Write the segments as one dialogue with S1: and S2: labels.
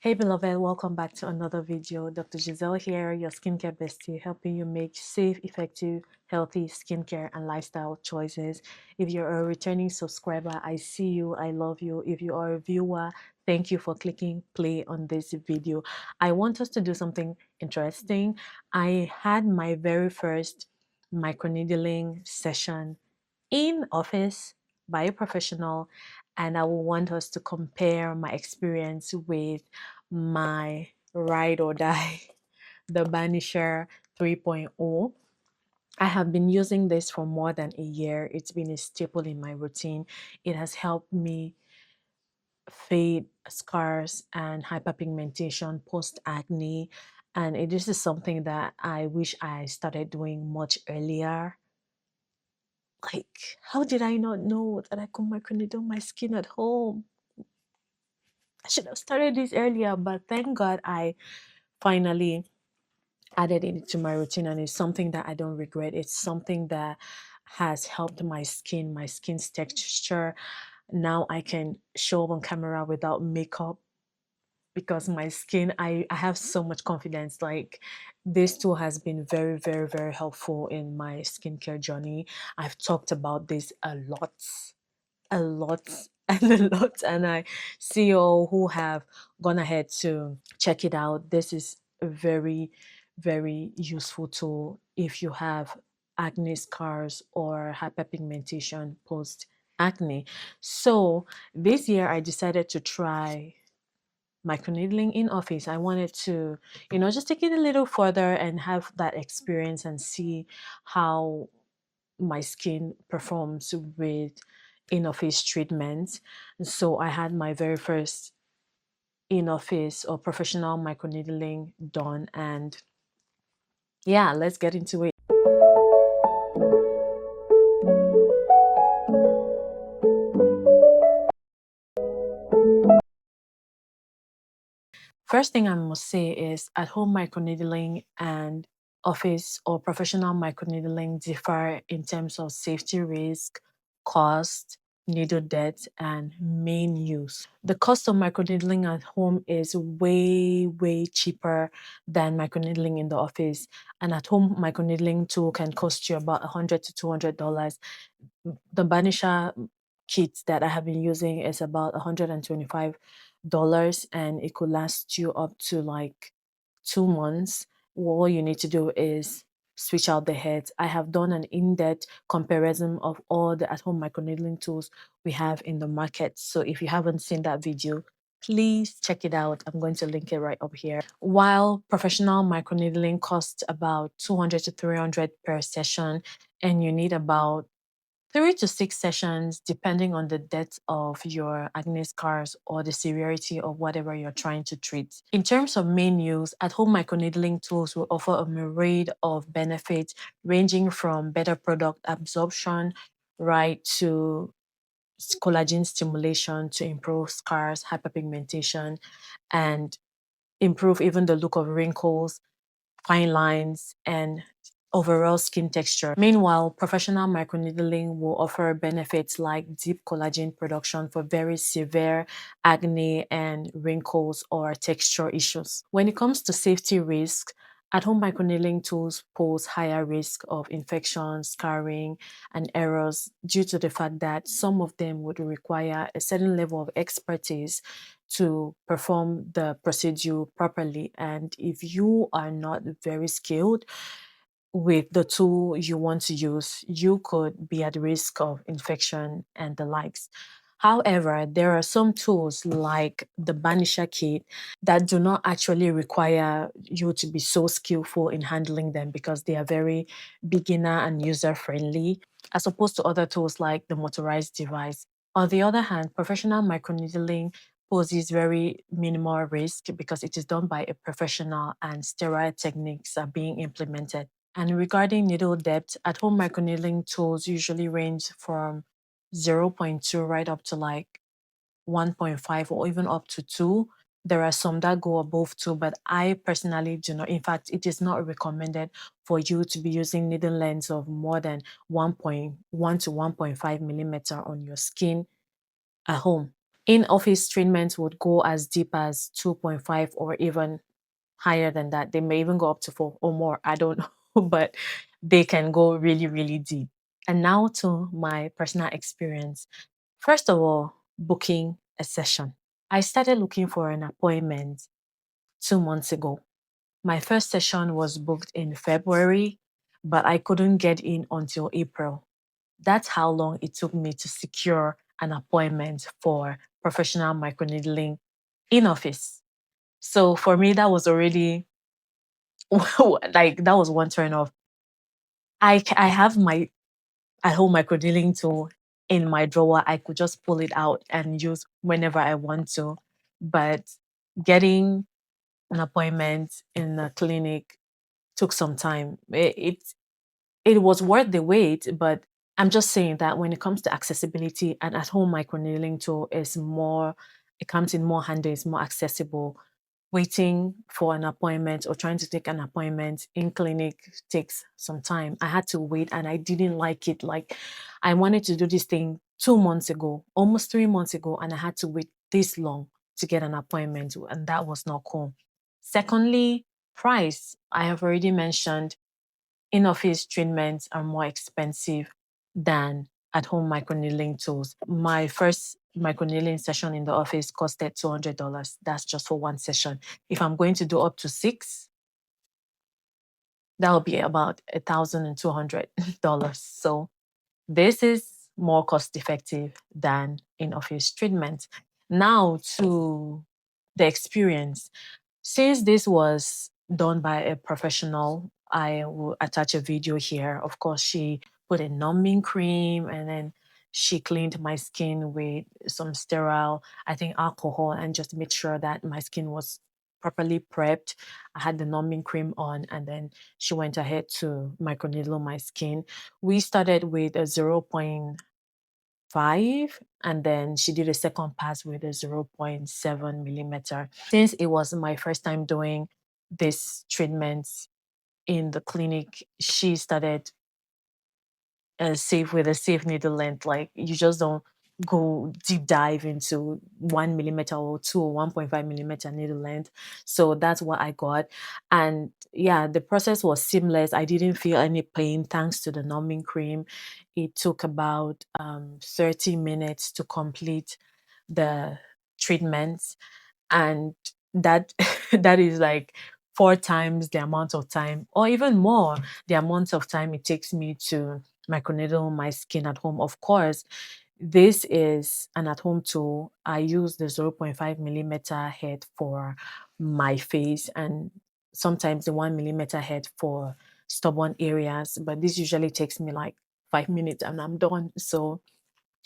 S1: Hey beloved, welcome back to another video. Dr. Giselle here, your skincare bestie, helping you make safe, effective, healthy skincare and lifestyle choices. If you're a returning subscriber, I see you, I love you. If you are a viewer, thank you for clicking play on this video. I want us to do something interesting. I had my very first microneedling session in office by a professional, and I will want us to compare my experience with my ride or die, the Banisher 3.0. I have been using this for more than a year. It's been a staple in my routine. It has helped me fade scars and hyperpigmentation post acne. And this is something that I wish I started doing much earlier. Like, how did I not know that I could microneedle my skin at home? I should have started this earlier, but thank God I finally added it into my routine, and it's something that I don't regret. It's something that has helped my skin's texture. Now I can show up on camera without makeup because my skin, I have so much confidence. Like, this tool has been very, very, very helpful in my skincare journey. I've talked about this a lot and a lot, and I see you all who have gone ahead to check it out. This is a very, very useful tool if you have acne scars or hyperpigmentation post acne. So this year I decided to try microneedling in office. I wanted to, just take it a little further and have that experience and see how my skin performs with in-office treatments. So I had my very first in-office or professional microneedling done, and yeah, let's get into it. First thing I must say is at-home microneedling and office or professional microneedling differ in terms of safety risk, cost, needle depth, and main use. The cost of microneedling at home is way, way cheaper than microneedling in the office. An at-home microneedling tool can cost you about $100 to $200. The Banisha kit that I have been using is about $125, and it could last you up to like 2 months. All you need to do is switch out the heads. I have done an in-depth comparison of all the at-home microneedling tools we have in the market. So if you haven't seen that video, please check it out. I'm going to link it right up here. While professional microneedling costs about 200 to 300 per session, and you need about 3 to 6 sessions, depending on the depth of your acne scars or the severity of whatever you're trying to treat. In terms of main use, at-home microneedling tools will offer a myriad of benefits, ranging from better product absorption, right, to collagen stimulation to improve scars, hyperpigmentation, and improve even the look of wrinkles, fine lines, and overall skin texture. Meanwhile, professional microneedling will offer benefits like deep collagen production for very severe acne and wrinkles or texture issues. When it comes to safety risks, at-home microneedling tools pose higher risk of infection, scarring, and errors due to the fact that some of them would require a certain level of expertise to perform the procedure properly. And if you are not very skilled with the tool you want to use, you could be at risk of infection and the likes. However, there are some tools like the Banisher kit that do not actually require you to be so skillful in handling them because they are very beginner and user friendly, as opposed to other tools like the motorized device. On the other hand, professional microneedling poses very minimal risk because it is done by a professional and sterile techniques are being implemented. And regarding needle depth, at-home microneedling tools usually range from zero point 0.2 right up to like 1.5 or even up to 2. There are some that go above 2, but I personally do not. In fact, it is not recommended for you to be using needle lengths of more than 1.1 to 1.5 millimeter on your skin at home. In-office treatments would go as deep as 2.5 or even higher than that. They may even go up to 4 or more. I don't know, but they can go really, really deep. And now to my personal experience. First of all, booking a session. I started looking for an appointment 2 months ago. My first session was booked in February, but I couldn't get in until April. That's how long it took me to secure an appointment for professional microneedling in office. So for me, that was already like that was one turn off. I have my at home microneedling tool in my drawer. I could just pull it out and use whenever I want to. But getting an appointment in a clinic took some time. It was worth the wait, but I'm just saying that when it comes to accessibility, an at-home microneedling tool is more, it comes in more handy, it's more accessible. Waiting for an appointment or trying to take an appointment in clinic takes some time. I had to wait and I didn't like it. Like I wanted to do this thing 2 months ago, almost 3 months ago, and I had to wait this long to get an appointment, and that was not cool. Secondly, price. I have already mentioned in-office treatments are more expensive than at-home microneedling tools. My first microneedling session in the office costed $200. That's just for one session. If I'm going to do up to six, that will be about $1,200. So this is more cost effective than in-office treatment. Now to the experience. Since this was done by a professional, I will attach a video here. Of course, she put a numbing cream and then she cleaned my skin with some sterile, I think, alcohol, and just made sure that my skin was properly prepped. I had the numbing cream on, and then she went ahead to microneedle my skin. We started with a 0.5, and then she did a second pass with a 0.7 millimeter. Since it was my first time doing this treatment in the clinic, she started safe with a safe needle length. Like you just don't go deep dive into 1 millimeter or 1.5 millimeter needle length. So that's what I got. And yeah, the process was seamless. I didn't feel any pain thanks to the numbing cream. It took about 30 minutes to complete the treatment, and that that is like 4 times the amount of time, or even more, the amount of time it takes me to microneedle my skin at home. Of course, this is an at-home tool. I use the 0.5 millimeter head for my face and sometimes the 1 millimeter head for stubborn areas, but this usually takes me like 5 minutes and I'm done. So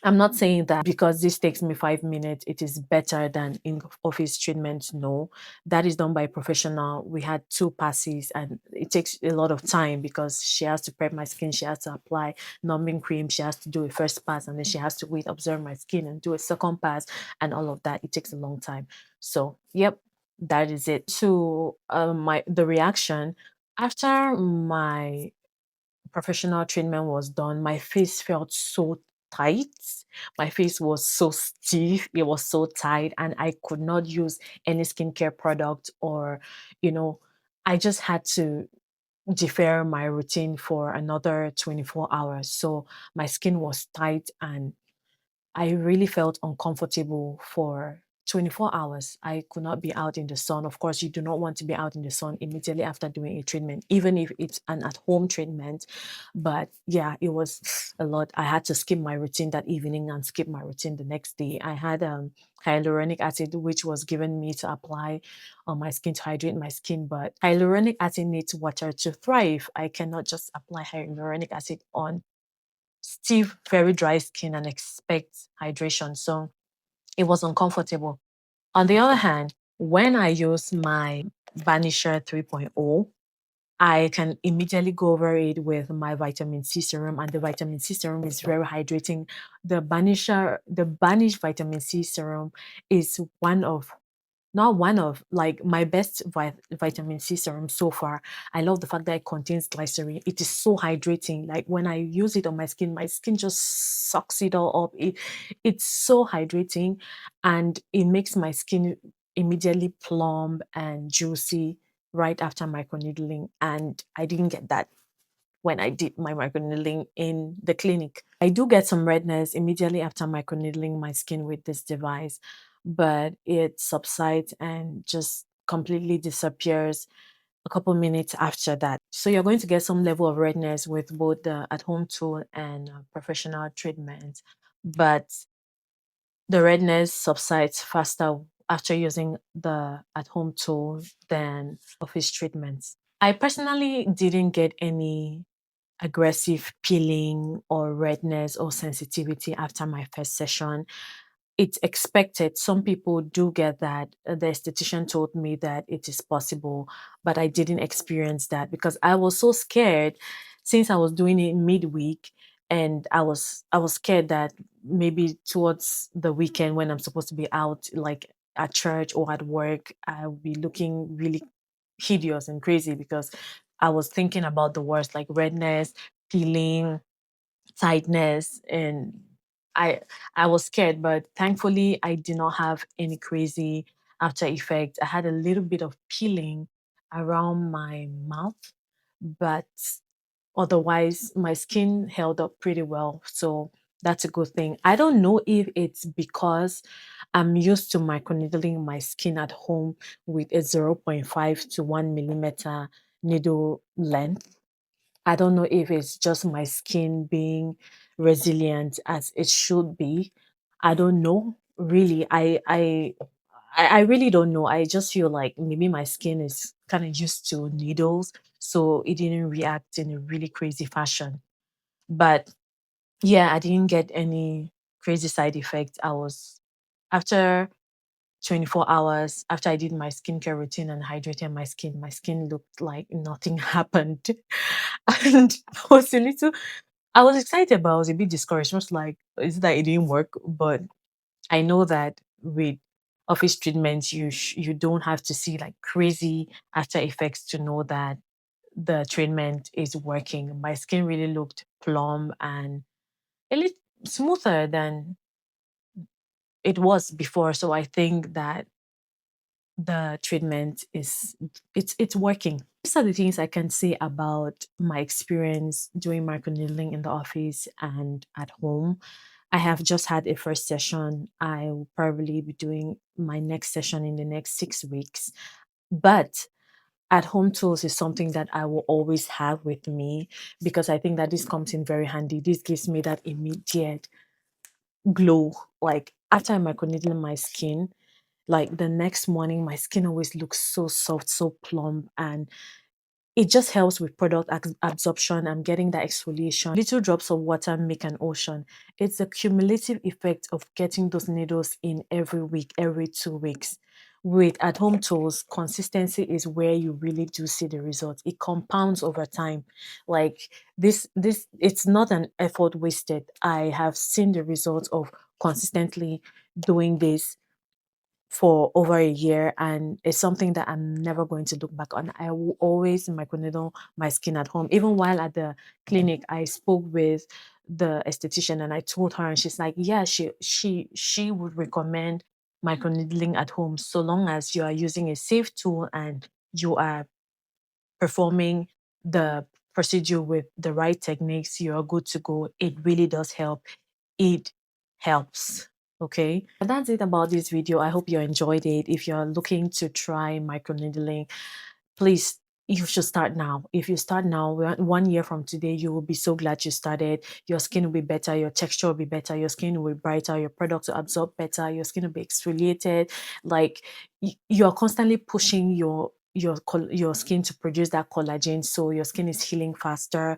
S1: I'm not saying that because this takes me 5 minutes, it is better than in office treatment. No, that is done by a professional. We had 2 passes and it takes a lot of time because she has to prep my skin, she has to apply numbing cream, she has to do a first pass, and then she has to wait, observe my skin, and do a second pass, and all of that. It takes a long time. So, yep, that is it. To the reaction after my professional treatment was done, my face felt so tight. My face was so stiff. It was so tight, and I could not use any skincare product or, you know, I just had to defer my routine for another 24 hours. So my skin was tight and I really felt uncomfortable for 24 hours. I could not be out in the sun. Of course, you do not want to be out in the sun immediately after doing a treatment, even if it's an at home treatment. But yeah, it was a lot. I had to skip my routine that evening and skip my routine the next day. I had hyaluronic acid, which was given me to apply on my skin to hydrate my skin. But hyaluronic acid needs water to thrive. I cannot just apply hyaluronic acid on stiff, very dry skin and expect hydration. So it was uncomfortable. On the other hand, when I use my Vanisher 3.0, I can immediately go over it with my vitamin C serum, and the vitamin C serum is very hydrating. The Banisher, the Banish vitamin C serum is one of not one of, like, my best vitamin C serum so far. I love the fact that it contains glycerin. It is so hydrating. Like when I use it on my skin just sucks it all up. It's so hydrating, and it makes my skin immediately plump and juicy right after microneedling. And I didn't get that when I did my microneedling in the clinic. I do get some redness immediately after microneedling my skin with this device, but it subsides and just completely disappears a couple minutes after that. So you're going to get some level of redness with both the at-home tool and professional treatment, but the redness subsides faster after using the at-home tool than office treatments. I personally didn't get any aggressive peeling or redness or sensitivity after my first session. It's expected. Some people do get that. The esthetician told me that it is possible, but I didn't experience that because I was so scared since I was doing it midweek, and I was scared that maybe towards the weekend when I'm supposed to be out, like at church or at work, I'll be looking really hideous and crazy because I was thinking about the worst, like redness, peeling, tightness, and I I was scared, but thankfully I did not have any crazy after effect. I had a little bit of peeling around my mouth, but otherwise my skin held up pretty well. So that's a good thing. I don't know if it's because I'm used to microneedling my skin at home with a zero point 0.5 to 1 millimeter needle length. I don't know if it's just my skin being resilient as it should be. I don't know. Really, I really don't know. I just feel like maybe my skin is kind of used to needles, so it didn't react in a really crazy fashion. But yeah, I didn't get any crazy side effects. I was after 24 hours after I did my skincare routine and hydrated my skin looked like nothing happened. And I was excited, but I was a bit discouraged. Just like, is it that it didn't work? But I know that with office treatments, you don't have to see like crazy after effects to know that the treatment is working. My skin really looked plump and a little smoother than it was before. So I think that the treatment is it's working. These are the things I can say about my experience doing microneedling in the office and at home. I have just had a first session. I will probably be doing my next session in the next 6 weeks. But at home tools is something that I will always have with me because I think that this comes in very handy. This gives me that immediate glow. Like after I'm microneedling my skin, like the next morning, my skin always looks so soft, so plump, and it just helps with product absorption. I'm getting that exfoliation. Little drops of water make an ocean. It's the cumulative effect of getting those needles in every week, every 2 weeks. With at-home tools, consistency is where you really do see the results. It compounds over time. Like it's not an effort wasted. I have seen the results of consistently doing this for over a year, and it's something that I'm never going to look back on. I will always microneedle my skin at home. Even while at the clinic, I spoke with the esthetician and I told her, and she's like, yeah, she would recommend microneedling at home so long as you are using a safe tool and you are performing the procedure with the right techniques, you're good to go. It really does help. It helps. Okay. And that's it about this video. I hope you enjoyed it. If you're looking to try microneedling, please, you should start now. If you start now, 1 year from today, you will be so glad you started. Your skin will be better, your texture will be better, your skin will be brighter, your products will absorb better, your skin will be exfoliated. Like you're constantly pushing your skin to produce that collagen, so your skin is healing faster,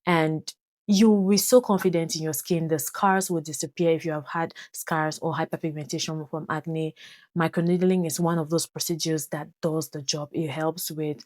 S1: and you will be so confident in your skin. The scars will disappear if you have had scars or hyperpigmentation from acne. Microneedling is one of those procedures that does the job. It helps with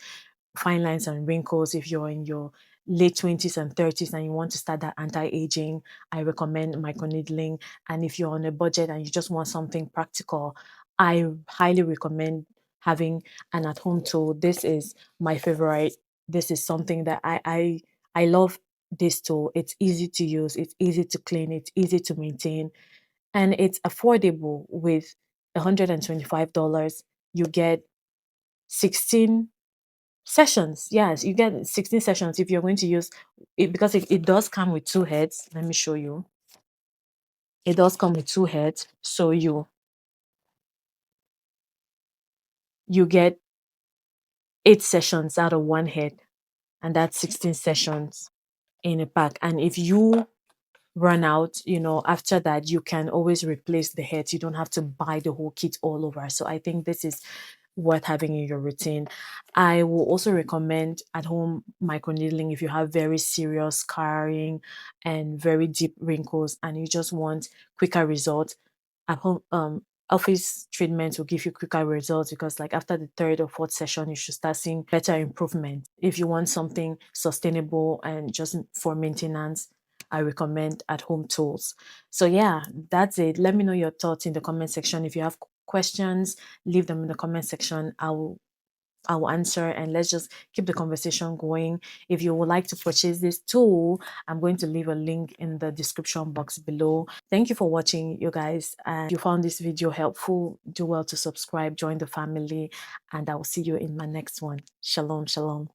S1: fine lines and wrinkles. If you're in your late 20s and 30s and you want to start that anti-aging, I recommend microneedling. And if you're on a budget and you just want something practical, I highly recommend having an at-home tool. This is my favorite. This is something that I love this tool. It's easy to use, it's easy to clean, it's easy to maintain, and it's affordable. With $125, you get 16 sessions. Yes, you get 16 sessions if you're going to use it, because it does come with two heads. Let me show you. It does come with two heads. So you get 8 sessions out of one head, and that's 16 sessions in a pack. And if you run out, after that, you can always replace the heads. You don't have to buy the whole kit all over. So I think this is worth having in your routine. I will also recommend at home microneedling if you have very serious scarring and very deep wrinkles and you just want quicker results. At home, office treatments will give you quicker results, because like after the third or fourth session, you should start seeing better improvement. If you want something sustainable and just for maintenance, I recommend at home tools. So yeah, that's it. Let me know your thoughts in the comment section. If you have questions, leave them in the comment section. I will answer, and let's just keep the conversation going. If you would like to purchase this tool, I'm going to leave a link in the description box below. Thank you for watching, you guys. And if you found this video helpful, do well to subscribe, join the family, and I will see you in my next one. Shalom, shalom.